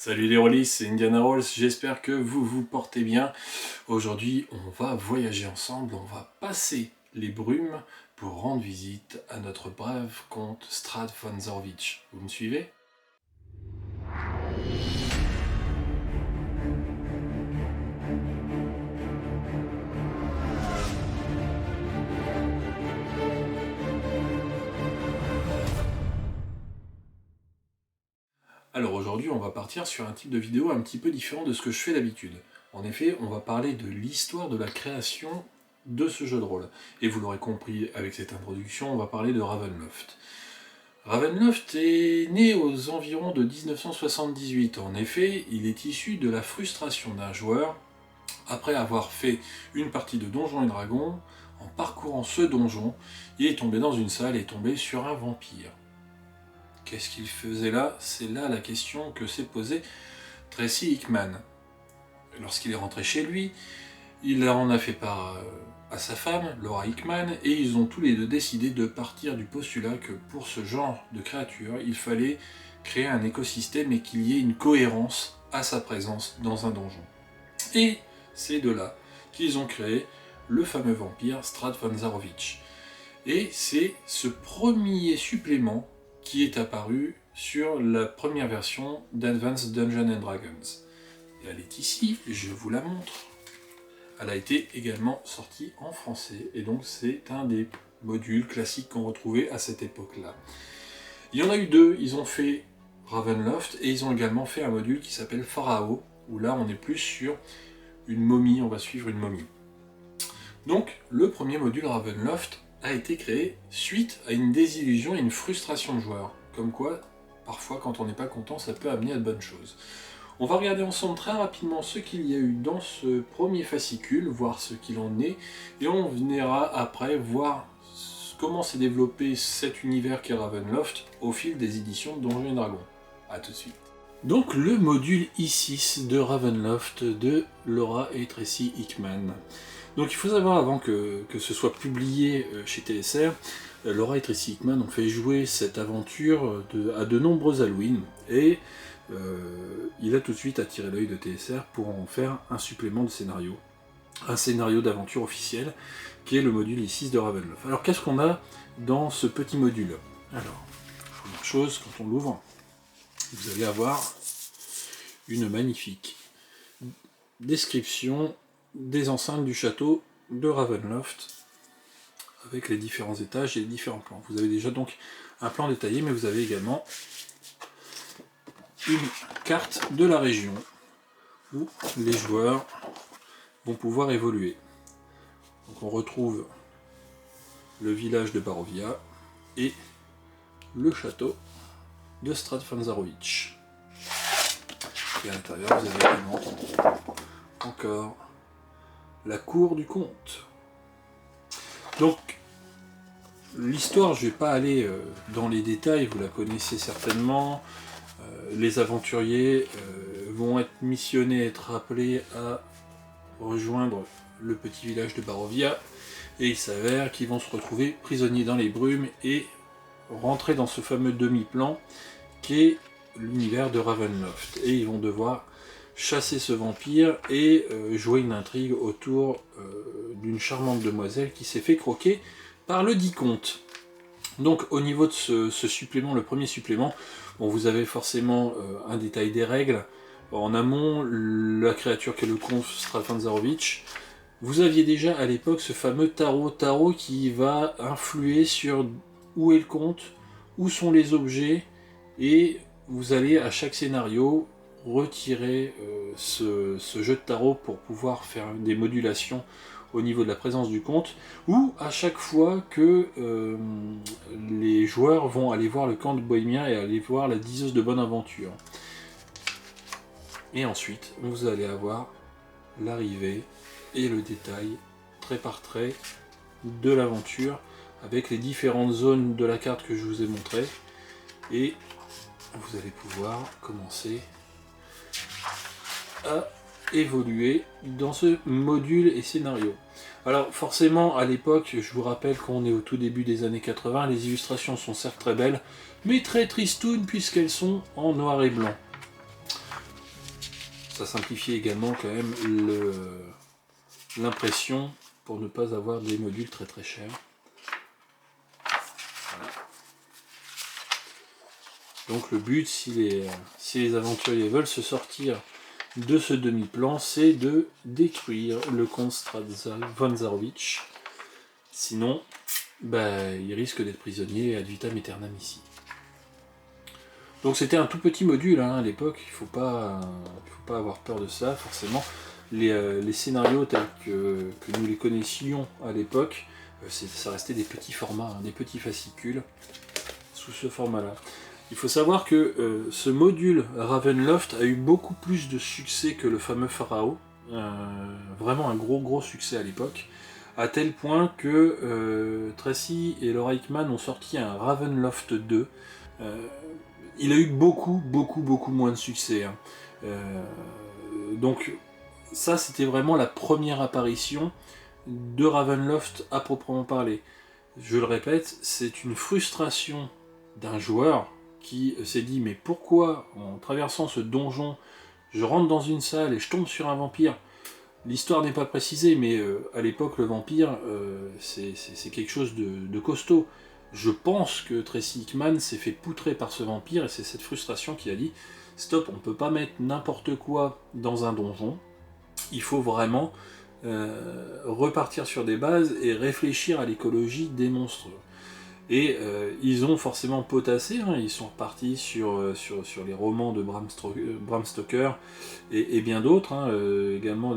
Salut les Rollis, c'est Indiana Rolls, j'espère que vous vous portez bien. Aujourd'hui, on va voyager ensemble, on va passer les brumes pour rendre visite à notre brave comte Strad von Zarovich. Vous me suivez? Alors aujourd'hui, on va partir sur un type de vidéo un petit peu différent de ce que je fais d'habitude. En effet, on va parler de l'histoire de la création de ce jeu de rôle. Et vous l'aurez compris avec cette introduction, on va parler de Ravenloft. Ravenloft est né aux environs de 1978. En effet, il est issu de la frustration d'un joueur après avoir fait une partie de Donjons et Dragons. En parcourant ce donjon, il est tombé dans une salle et est tombé sur un vampire. Qu'est-ce qu'il faisait là? C'est là la question que s'est posée Tracy Hickman. Lorsqu'il est rentré chez lui, il en a fait part à sa femme, Laura Hickman, et ils ont tous les deux décidé de partir du postulat que pour ce genre de créature, il fallait créer un écosystème et qu'il y ait une cohérence à sa présence dans un donjon. Et c'est de là qu'ils ont créé le fameux vampire Strad von Zarovich. Et c'est ce premier supplément qui est apparu sur la première version d'Advanced Dungeons and Dragons. Et elle est ici, je vous la montre. Elle a été également sortie en français, et donc c'est un des modules classiques qu'on retrouvait à cette époque-là. Il y en a eu deux, ils ont fait Ravenloft, et ils ont également fait un module qui s'appelle Pharaoh, où là on est plus sur une momie, on va suivre une momie. Donc le premier module Ravenloft a été créé suite à une désillusion et une frustration de joueurs. Comme quoi, parfois quand on n'est pas content, ça peut amener à de bonnes choses. On va regarder ensemble très rapidement ce qu'il y a eu dans ce premier fascicule, voir ce qu'il en est, et on verra après voir comment s'est développé cet univers qu'est Ravenloft au fil des éditions de Donjons et Dragons. A tout de suite. Donc le module I6 de Ravenloft de Laura et Tracy Hickman. Donc il faut savoir avant que ce soit publié chez TSR, Laura et Tracy Hickman ont fait jouer cette aventure à de nombreux Halloween, et il a tout de suite attiré l'œil de TSR pour en faire un supplément de scénario. Un scénario d'aventure officiel, qui est le module I6 de Ravenloft. Alors qu'est-ce qu'on a dans ce petit module? Alors, première chose, quand on l'ouvre, vous allez avoir une magnifique description des enceintes du château de Ravenloft, avec les différents étages et les différents plans. Vous avez déjà donc un plan détaillé, mais vous avez également une carte de la région où les joueurs vont pouvoir évoluer. Donc on retrouve le village de Barovia et le château de Strad von Zarovich. Et à l'intérieur, vous avez également encore la cour du comte. Donc, l'histoire, je ne vais pas aller dans les détails, vous la connaissez certainement. Les aventuriers vont être missionnés, être appelés à rejoindre le petit village de Barovia, et il s'avère qu'ils vont se retrouver prisonniers dans les brumes et rentrer dans ce fameux demi-plan qui est l'univers de Ravenloft. Et ils vont devoir chasser ce vampire et jouer une intrigue autour d'une charmante demoiselle qui s'est fait croquer par le dit comte. Donc au niveau de ce supplément, le premier supplément, bon, vous avez forcément un détail des règles. En amont, la créature qu'est le comte Strad von Zarovich. Vous aviez déjà à l'époque ce fameux tarot qui va influer sur où est le comte, où sont les objets, et vous allez à chaque scénario retirer ce jeu de tarot pour pouvoir faire des modulations au niveau de la présence du comte, ou à chaque fois que les joueurs vont aller voir le camp de Bohémien et aller voir la diseuse de bonne aventure. Et ensuite, vous allez avoir l'arrivée et le détail, trait par trait, de l'aventure, avec les différentes zones de la carte que je vous ai montrées. Et vous allez pouvoir commencer à évoluer dans ce module et scénario. Alors forcément, à l'époque, je vous rappelle qu'on est au tout début des années 80, les illustrations sont certes très belles, mais très tristounes puisqu'elles sont en noir et blanc. Ça simplifie également quand même l'impression pour ne pas avoir des modules très très chers. Voilà. Donc le but, si les aventuriers veulent se sortir de ce demi-plan, c'est de détruire le comte Strahd von Zarovich. Sinon, il risque d'être prisonnier ad vitam aeternam ici. Donc c'était un tout petit module à l'époque, il ne faut pas avoir peur de ça, forcément. Les scénarios tels que nous les connaissions à l'époque, ça restait des petits formats, des petits fascicules, sous ce format-là. Il faut savoir que ce module Ravenloft a eu beaucoup plus de succès que le fameux Pharao, vraiment un gros succès à l'époque, à tel point que Tracy et Laura Hickman ont sorti un Ravenloft 2. Il a eu beaucoup moins de succès. Donc ça, c'était vraiment la première apparition de Ravenloft à proprement parler. Je le répète, c'est une frustration d'un joueur qui s'est dit, mais pourquoi en traversant ce donjon, je rentre dans une salle et je tombe sur un vampire? L'histoire n'est pas précisée, mais à l'époque, le vampire, c'est quelque chose de costaud. Je pense que Tracy Hickman s'est fait poutrer par ce vampire, et c'est cette frustration qui a dit « Stop, on ne peut pas mettre n'importe quoi dans un donjon, il faut vraiment repartir sur des bases et réfléchir à l'écologie des monstres. » Et ils ont forcément potassé, ils sont repartis sur les romans de Bram Stoker et bien d'autres, également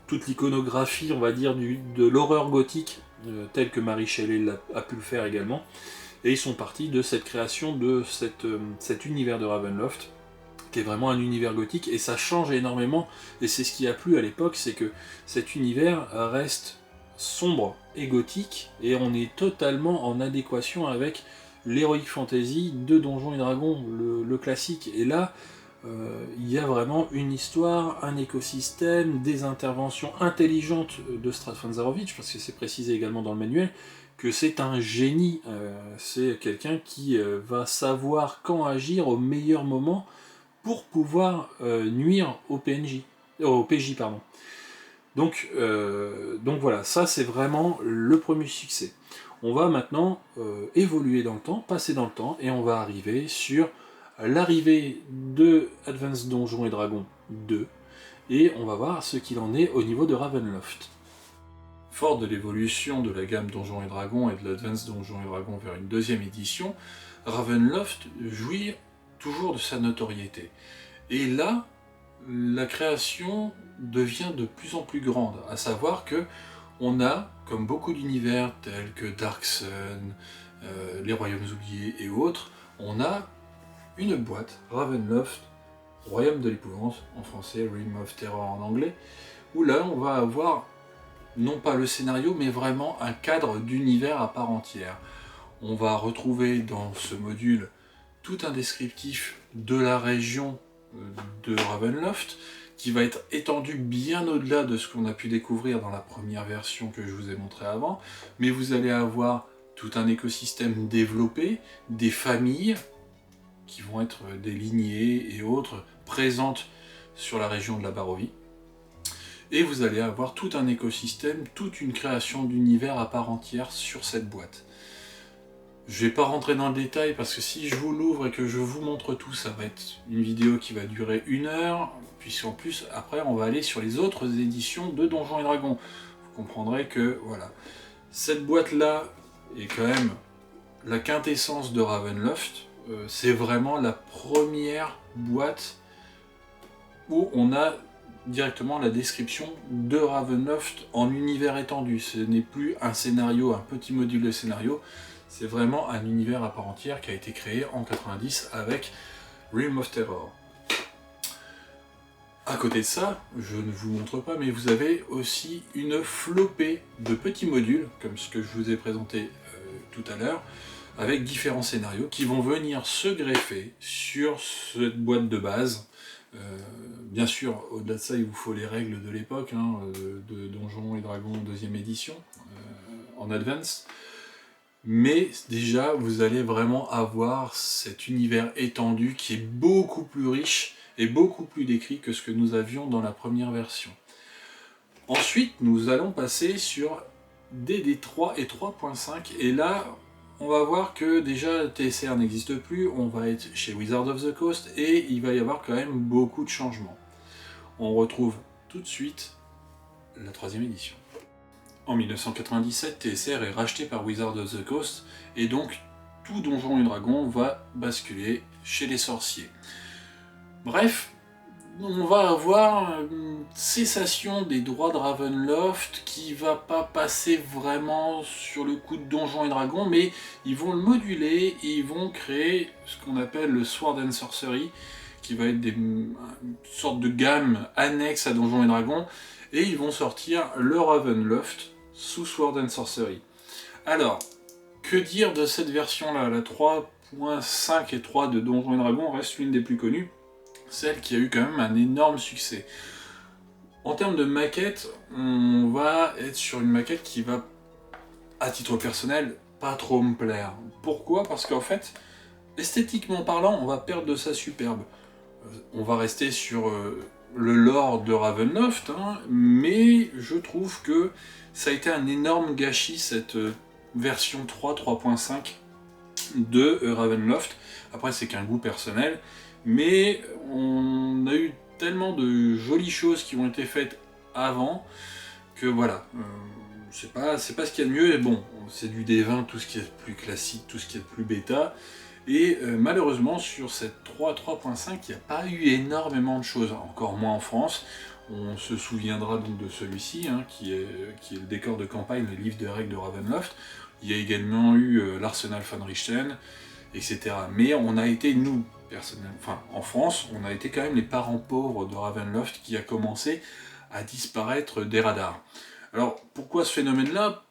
toute l'iconographie, on va dire, de l'horreur gothique, telle que Mary Shelley a pu le faire également, et ils sont partis de cette création de cet univers de Ravenloft, qui est vraiment un univers gothique, et ça change énormément, et c'est ce qui a plu à l'époque, c'est que cet univers reste sombre et gothique, et on est totalement en adéquation avec l'heroic fantasy de Donjons et Dragons, le classique, et là, il y a vraiment une histoire, un écosystème, des interventions intelligentes de Strahd von Zarovich, parce que c'est précisé également dans le manuel, que c'est un génie, c'est quelqu'un qui va savoir quand agir au meilleur moment pour pouvoir nuire au PJ. Donc voilà, ça c'est vraiment le premier succès. On va maintenant évoluer dans le temps, passer dans le temps, et on va arriver sur l'arrivée de Advanced Donjons et Dragons 2, et on va voir ce qu'il en est au niveau de Ravenloft. Fort de l'évolution de la gamme Donjons et Dragons et de l'Advanced Donjons et Dragons vers une deuxième édition, Ravenloft jouit toujours de sa notoriété. Et là, la création devient de plus en plus grande, à savoir que on a, comme beaucoup d'univers tels que Dark Sun, les Royaumes Oubliés et autres, on a une boîte, Ravenloft, Royaume de l'Épouvante, en français, Realm of Terror en anglais, où là on va avoir, non pas le scénario, mais vraiment un cadre d'univers à part entière. On va retrouver dans ce module tout un descriptif de la région de Ravenloft, qui va être étendu bien au-delà de ce qu'on a pu découvrir dans la première version que je vous ai montré avant, mais vous allez avoir tout un écosystème développé, des familles, qui vont être des lignées et autres, présentes sur la région de la Barovie. Et vous allez avoir tout un écosystème, toute une création d'univers à part entière sur cette boîte. Je ne vais pas rentrer dans le détail parce que si je vous l'ouvre et que je vous montre tout, ça va être une vidéo qui va durer 1 heure, puisqu'en plus, après, on va aller sur les autres éditions de Donjons et Dragons. Vous comprendrez que, voilà, cette boîte-là est quand même la quintessence de Ravenloft. C'est vraiment la première boîte où on a directement la description de Ravenloft en univers étendu. Ce n'est plus un scénario, un petit module de scénario, c'est vraiment un univers à part entière qui a été créé en 90 avec Realm of Terror. À côté de ça, je ne vous montre pas, mais vous avez aussi une flopée de petits modules, comme ce que je vous ai présenté tout à l'heure, avec différents scénarios qui vont venir se greffer sur cette boîte de base. Bien sûr, au-delà de ça, il vous faut les règles de l'époque, de Donjons et Dragons 2e édition, en advance. Mais déjà, vous allez vraiment avoir cet univers étendu qui est beaucoup plus riche est beaucoup plus décrit que ce que nous avions dans la première version. Ensuite, nous allons passer sur DD3 et 3.5, et là, on va voir que déjà TSR n'existe plus, on va être chez Wizards of the Coast, et il va y avoir quand même beaucoup de changements. On retrouve tout de suite la 3e édition. En 1997, TSR est racheté par Wizards of the Coast, et donc tout Donjons et Dragons va basculer chez les sorciers. Bref, on va avoir une cessation des droits de Ravenloft qui va pas passer vraiment sur le coup de Donjons et Dragons, mais ils vont le moduler et ils vont créer ce qu'on appelle le Sword and Sorcery, qui va être une sorte de gamme annexe à Donjons et Dragons, et ils vont sortir le Ravenloft sous Sword and Sorcery. Alors, que dire de cette version-là? La 3.5 et 3 de Donjons et Dragons reste l'une des plus connues, celle qui a eu quand même un énorme succès. En termes de maquette, on va être sur une maquette qui va, à titre personnel, pas trop me plaire. Pourquoi? Parce qu'en fait, esthétiquement parlant, on va perdre de sa superbe. On va rester sur le lore de Ravenloft, hein, mais je trouve que ça a été un énorme gâchis, cette version 3, 3.5 de Ravenloft. Après, c'est qu'un goût personnel, mais on a eu tellement de jolies choses qui ont été faites avant que voilà, c'est pas ce qu'il y a de mieux. Et bon, c'est du D20, tout ce qui est de plus classique, tout ce qui est de plus bêta. Et malheureusement, sur cette 3.5, il n'y a pas eu énormément de choses, encore moins en France. On se souviendra donc de celui-ci, hein, qui est le décor de campagne, le livre de règles de Ravenloft. Il y a également eu l'Arsenal von Richten, etc. Mais on a été, nous, personnellement, enfin en France, on a été quand même les parents pauvres de Ravenloft qui a commencé à disparaître des radars. Alors, pourquoi ce phénomène-là?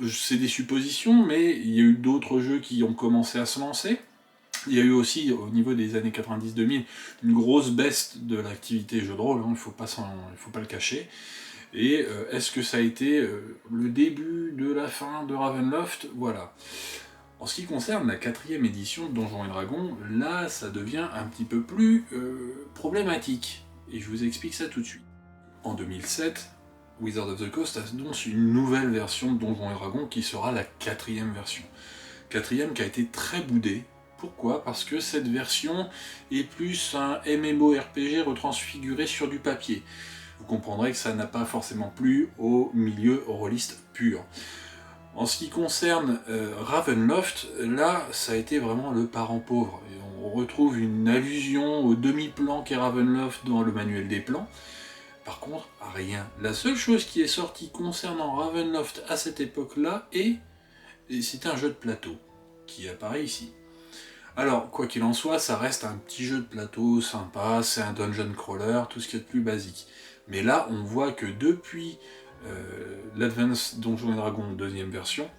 C'est des suppositions, mais il y a eu d'autres jeux qui ont commencé à se lancer. Il y a eu aussi, au niveau des années 90-2000, une grosse baisse de l'activité jeu de rôle, hein, il ne faut pas le cacher. Et est-ce que ça a été le début de la fin de Ravenloft? Voilà. En ce qui concerne la 4e édition de Donjons et Dragons, là, ça devient un petit peu plus problématique. Et je vous explique ça tout de suite. En 2007, Wizards of the Coast annonce une nouvelle version de Donjons et Dragons qui sera la 4e version. 4e qui a été très boudée. Pourquoi? Parce que cette version est plus un MMORPG retransfiguré sur du papier. Vous comprendrez que ça n'a pas forcément plu au milieu rôliste pur. En ce qui concerne Ravenloft, là, ça a été vraiment le parent pauvre. Et on retrouve une allusion au demi-plan qu'est Ravenloft dans le manuel des plans. Par contre, rien. La seule chose qui est sortie concernant Ravenloft à cette époque-là, c'est un jeu de plateau, qui apparaît ici. Alors, quoi qu'il en soit, ça reste un petit jeu de plateau sympa, c'est un dungeon crawler, tout ce qui est de plus basique. Mais là, on voit que depuis l'Advance Donjons et Dragons 2e version,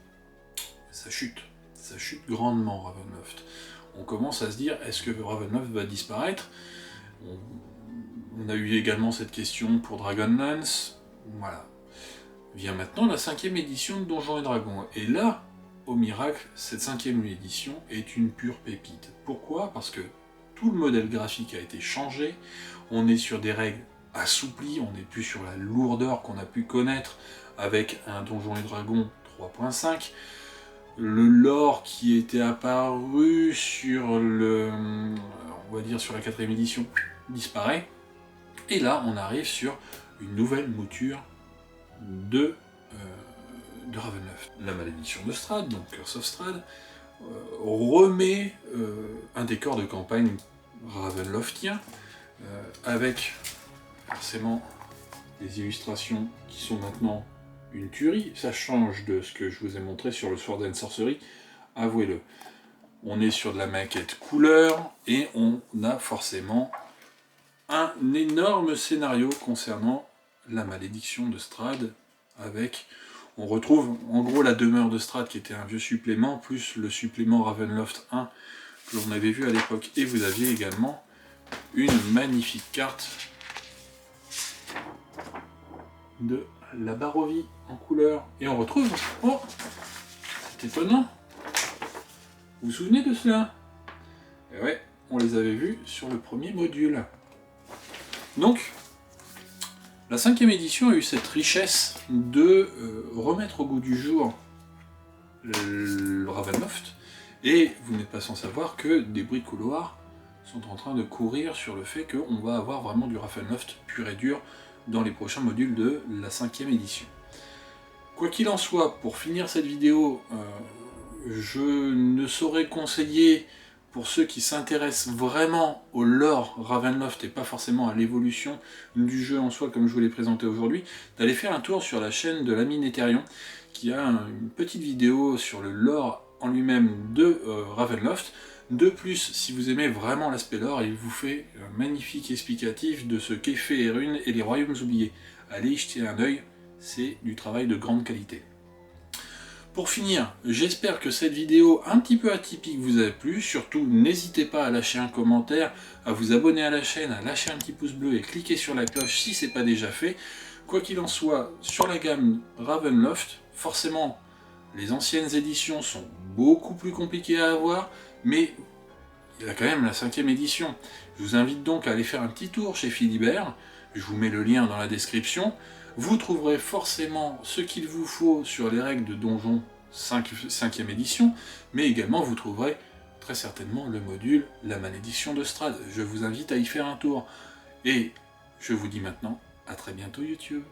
ça chute grandement Ravenloft. On commence à se dire, est-ce que Ravenloft va disparaître? On a eu également cette question pour Dragonlance, voilà. Vient maintenant la 5e édition de Donjons et Dragons, et là, au miracle, cette 5e édition est une pure pépite. Pourquoi? Parce que tout le modèle graphique a été changé, on est sur des règles assouplies, on n'est plus sur la lourdeur qu'on a pu connaître avec un Donjons et Dragons 3.5, le lore qui était apparu sur on va dire sur la 4e édition disparaît, et là on arrive sur une nouvelle mouture de Ravenloft. La malédiction de Strahd, donc Curse of Strahd, remet un décor de campagne Ravenloftien, avec forcément des illustrations qui sont maintenant une tuerie. Ça change de ce que je vous ai montré sur le Sword and Sorcery, avouez-le. On est sur de la maquette couleur, et on a forcément un énorme scénario concernant la malédiction de Strahd, avec... On retrouve en gros la demeure de Strahd qui était un vieux supplément, plus le supplément Ravenloft 1 que l'on avait vu à l'époque. Et vous aviez également une magnifique carte de la Barovie en couleur. Et on retrouve... Oh, c'est étonnant. Vous vous souvenez de cela? Et ouais, on les avait vus sur le premier module. Donc, la 5e édition a eu cette richesse de remettre au goût du jour le Ravenloft, et vous n'êtes pas sans savoir que des bruits de couloir sont en train de courir sur le fait qu'on va avoir vraiment du Ravenloft pur et dur dans les prochains modules de la 5e édition. Quoi qu'il en soit, pour finir cette vidéo, je ne saurais conseiller, pour ceux qui s'intéressent vraiment au lore Ravenloft et pas forcément à l'évolution du jeu en soi comme je vous l'ai présenté aujourd'hui, d'aller faire un tour sur la chaîne de l'ami Netérion, qui a une petite vidéo sur le lore en lui-même de Ravenloft. De plus, si vous aimez vraiment l'aspect lore, il vous fait un magnifique explicatif de ce qu'est Faerûn et les Royaumes Oubliés. Allez y jeter un œil, c'est du travail de grande qualité. Pour finir, j'espère que cette vidéo un petit peu atypique vous a plu. Surtout, n'hésitez pas à lâcher un commentaire, à vous abonner à la chaîne, à lâcher un petit pouce bleu et cliquer sur la cloche si ce n'est pas déjà fait. Quoi qu'il en soit, sur la gamme Ravenloft, forcément, les anciennes éditions sont beaucoup plus compliquées à avoir, mais il y a quand même la 5e édition. Je vous invite donc à aller faire un petit tour chez Philibert, je vous mets le lien dans la description. Vous trouverez forcément ce qu'il vous faut sur les règles de Donjon 5e édition, mais également vous trouverez très certainement le module La Malédiction de Strahd. Je vous invite à y faire un tour. Et je vous dis maintenant, à très bientôt YouTube.